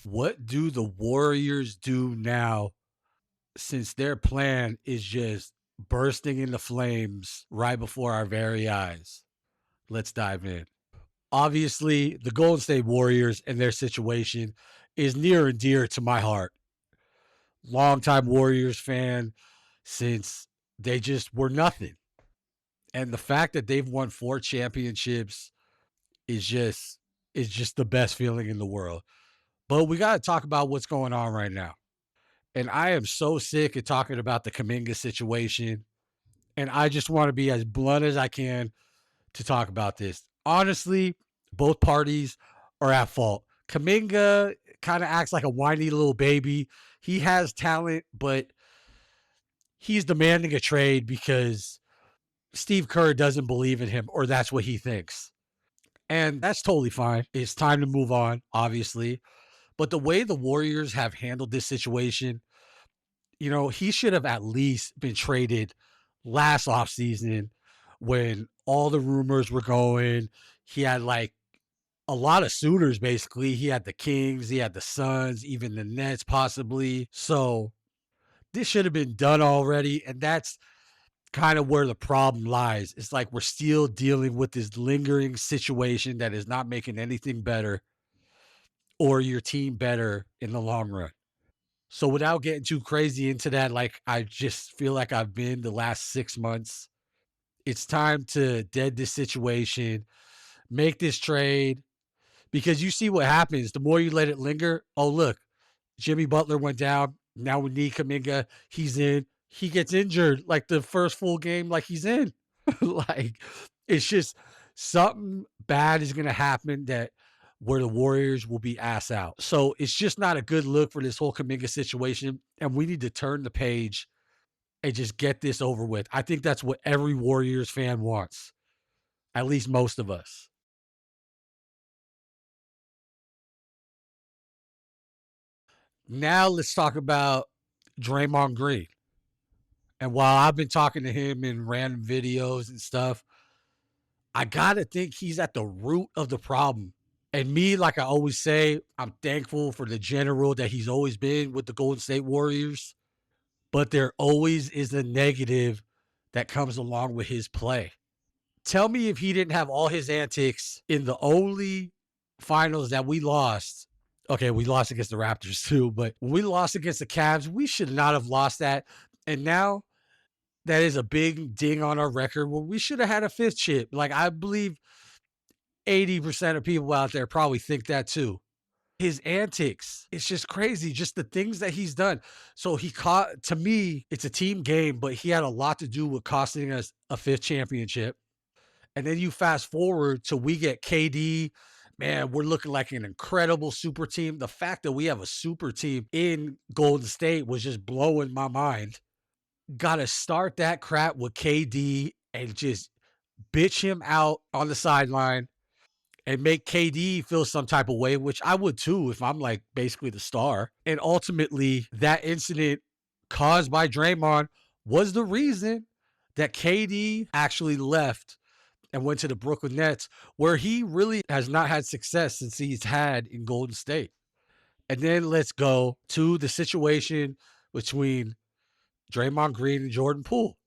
What do the Warriors do now since their plan is just bursting into flames right before our very eyes? Let's dive in. Obviously, the Golden State Warriors and their situation is near and dear to my heart. Longtime Warriors fan since they just were nothing. And the fact that they've won 4 championships is just the best feeling in the world. But we got to talk about what's going on right now. And I am so sick of talking about the Kaminga situation. And I just want to be as blunt as I can to talk about this. Honestly, both parties are at fault. Kaminga kind of acts like a whiny little baby. He has talent, but he's demanding a trade because Steve Kerr doesn't believe in him, or that's what he thinks. And that's totally fine. It's time to move on, obviously. But the way the Warriors have handled this situation, he should have at least been traded last offseason when all the rumors were going. He had like a lot of suitors, basically. He had the Kings, he had the Suns, even the Nets, possibly. So this should have been done already. And that's kind of where the problem lies. It's like we're still dealing with this lingering situation that is not making anything better or your team better in the long run. So without getting too crazy into that, like I just feel like I've been the last 6 months, it's time to dead this situation, make this trade, because you see what happens. The more you let it linger, oh, look, Jimmy Butler went down. Now we need Kaminga. He's in. He gets injured like the first full game, like he's in. Like it's just something bad is going to happen that where the Warriors will be ass out. So it's just not a good look for this whole Kaminga situation. And we need to turn the page and just get this over with. I think that's what every Warriors fan wants, at least most of us. Now let's talk about Draymond Green. And while I've been talking to him in random videos and stuff, I gotta think he's at the root of the problem. And me, like I always say, I'm thankful for the general that he's always been with the Golden State Warriors, but there always is a negative that comes along with his play. Tell me if he didn't have all his antics in the only finals that we lost. Okay, we lost against the Raptors too, but when we lost against the Cavs, we should not have lost that. And now that is a big ding on our record. Well, we should have had a fifth chip. Like I believe 80% of people out there probably think that too. His antics, it's just crazy. Just the things that he's done. So he caught, to me, it's a team game, but he had a lot to do with costing us a fifth championship. And then you fast forward to we get KD. Man, we're looking like an incredible super team. The fact that we have a super team in Golden State was just blowing my mind. Got to start that crap with KD and just bitch him out on the sideline and make KD feel some type of way, which I would too if I'm like basically the star. And ultimately, that incident caused by Draymond was the reason that KD actually left and went to the Brooklyn Nets, where he really has not had success since he's had in Golden State. And then let's go to the situation between Draymond Green and Jordan Poole.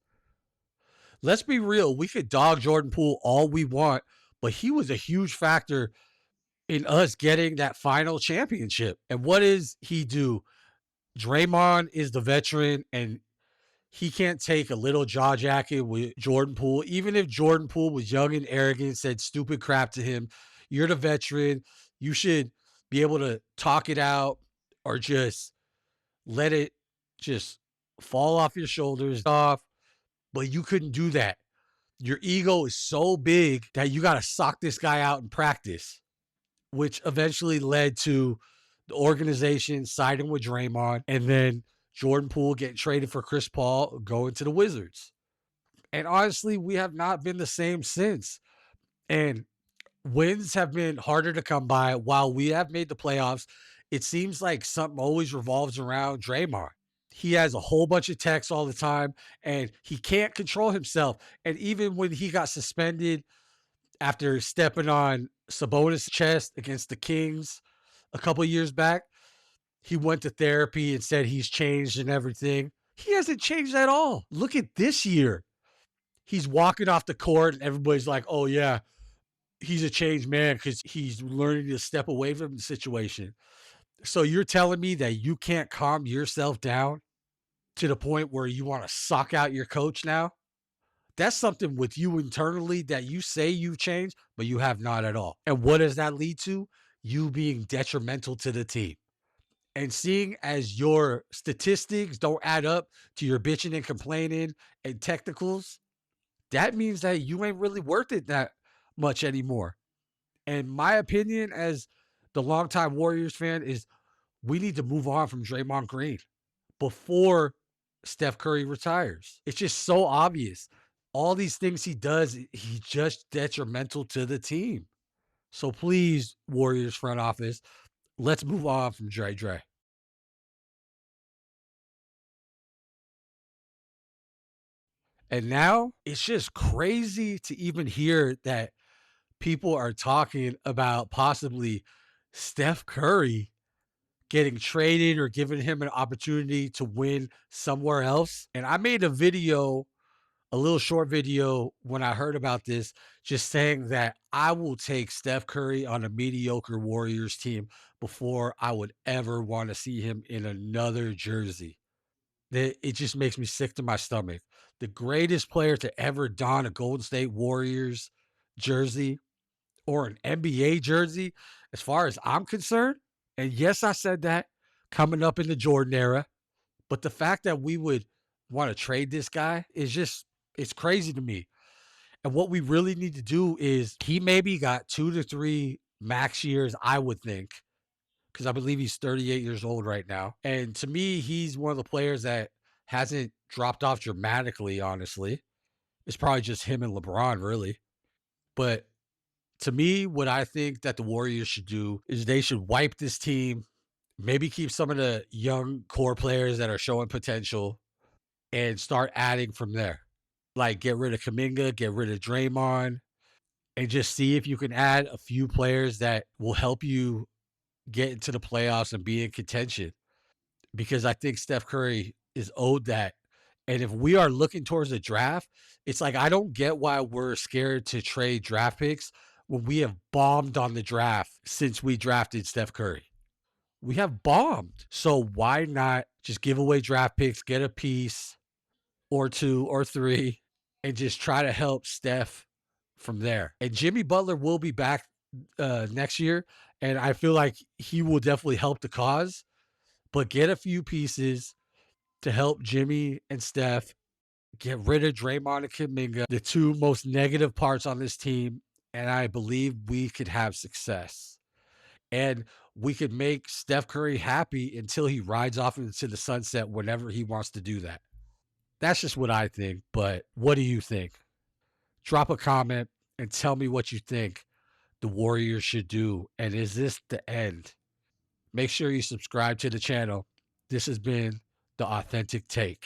Let's be real. We could dog Jordan Poole all we want, but he was a huge factor in us getting that final championship. And what does he do? Draymond is the veteran, and he can't take a little jaw jacket with Jordan Poole. Even if Jordan Poole was young and arrogant, said stupid crap to him, you're the veteran. You should be able to talk it out or just let it just fall off your shoulders off. But you couldn't do that. Your ego is so big that you got to sock this guy out in practice, which eventually led to the organization siding with Draymond and then Jordan Poole getting traded for Chris Paul, going to the Wizards. And honestly, we have not been the same since. And wins have been harder to come by. While we have made the playoffs, it seems like something always revolves around Draymond. He has a whole bunch of texts all the time and he can't control himself. And even when he got suspended after stepping on Sabonis' chest against the Kings a couple years back, He went to therapy and said he's changed and everything. He hasn't changed at all. Look at this year. He's walking off the court and everybody's like, oh, yeah, he's a changed man because he's learning to step away from the situation. So you're telling me that you can't calm yourself down to the point where you want to suck out your coach now? That's something with you internally that you say you've changed, but you have not at all. And what does that lead to? You being detrimental to the team. And seeing as your statistics don't add up to your bitching and complaining and technicals, that means that you ain't really worth it that much anymore. And my opinion as the longtime Warriors fan is we need to move on from Draymond Green before Steph Curry retires. It's just so obvious. All these things he does, he's just detrimental to the team. So please, Warriors front office, let's move on from Dre. And now it's just crazy to even hear that people are talking about possibly Steph Curry getting traded or giving him an opportunity to win somewhere else. And I made a video, a little short video when I heard about this, just saying that I will take Steph Curry on a mediocre Warriors team before I would ever want to see him in another jersey. It just makes me sick to my stomach. The greatest player to ever don a Golden State Warriors jersey or an NBA jersey, as far as I'm concerned. And yes, I said that coming up in the Jordan era, but the fact that we would want to trade this guy is just, it's crazy to me. And what we really need to do is he maybe got 2 to 3 max years, I would think, because I believe he's 38 years old right now. And to me, he's one of the players that hasn't dropped off dramatically, honestly. It's probably just him and LeBron, really. But to me, what I think that the Warriors should do is they should wipe this team, maybe keep some of the young core players that are showing potential and start adding from there. Like get rid of Kaminga, get rid of Draymond, and just see if you can add a few players that will help you get into the playoffs and be in contention. Because I think Steph Curry is owed that. And if we are looking towards the draft, it's like I don't get why we're scared to trade draft picks when we have bombed on the draft since we drafted Steph Curry. We have bombed. So why not just give away draft picks, get a piece or two or three, and just try to help Steph from there? And Jimmy Butler will be back next year. And I feel like he will definitely help the cause, but get a few pieces to help Jimmy and Steph, get rid of Draymond and Kuminga, the two most negative parts on this team, and I believe we could have success. And we could make Steph Curry happy until he rides off into the sunset whenever he wants to do that. That's just what I think, but what do you think? Drop a comment and tell me what you think the Warriors should do. And is this the end? Make sure you subscribe to the channel. This has been The Authentic Take.